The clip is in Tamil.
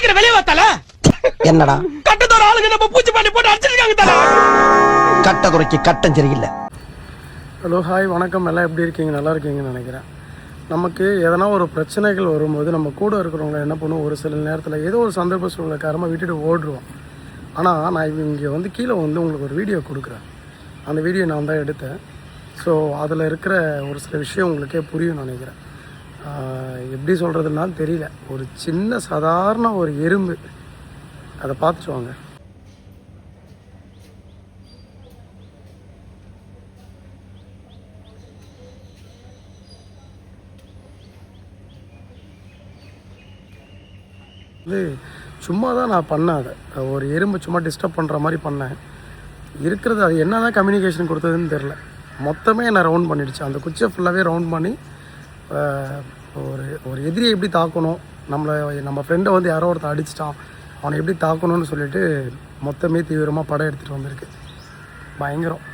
சீக்கிரம் வெளியே வாத்தால. என்னடா கட்டத்தோட ஆளுங்க நம்ம பூச்சி பண்ணி போட்டு அடிச்சிருக்காங்க தல. கட்டக்குறைக்கு கட்டம் சரியில்லை. ஹலோ ஹாய் வணக்கம், எல்லாம் எப்படி இருக்கீங்க? நல்லா இருக்கீங்கன்னு நினைக்கிறேன். நமக்கு எதனா ஒரு பிரச்சனைகள் வரும்போது நம்ம கூட இருக்கிறவங்க என்ன பண்ணுவோம், ஒரு சில நேரத்தில் ஏதோ ஒரு சந்தர்ப்ப சூழ்நிலை காரணமாக விட்டுட்டு ஓடுருவோம். ஆனால் நான் இங்கே வந்து கீழே வந்து உங்களுக்கு ஒரு வீடியோ கொடுக்குறேன். அந்த வீடியோ நான் தான் எடுத்தேன். ஸோ அதில் இருக்கிற ஒரு சில விஷயம் உங்களுக்கே புரியும் நினைக்கிறேன். எப்படி சொல்கிறதுனாலும் தெரியல. ஒரு சின்ன சாதாரண ஒரு எறும்பு, அதை பார்த்துட்டு வாங்க. இது சும்மா தான் நான் பண்ணேன். அதை ஒரு எறும்பு சும்மா டிஸ்டர்ப் பண்ணுற மாதிரி பண்ணேன். இருக்கிறது அது என்ன தான் கம்யூனிகேஷன் கொடுத்ததுன்னு தெரில. மொத்தமே என்னை ரவுண்ட் பண்ணிடுச்சு. அந்த குச்சியை ஃபுல்லாகவே ரவுண்ட் பண்ணி ஒரு எதிரியை எப்படி தாக்கணும், நம்ம ஃப்ரெண்டை வந்து யாரோ ஒருத்தர் அடிச்சிட்டான், அவனை எப்படி தாக்கணும்னு சொல்லிட்டு மொத்தமே தீவிரமாக படம் எடுத்துகிட்டு வந்திருக்கு. பயங்கரம்.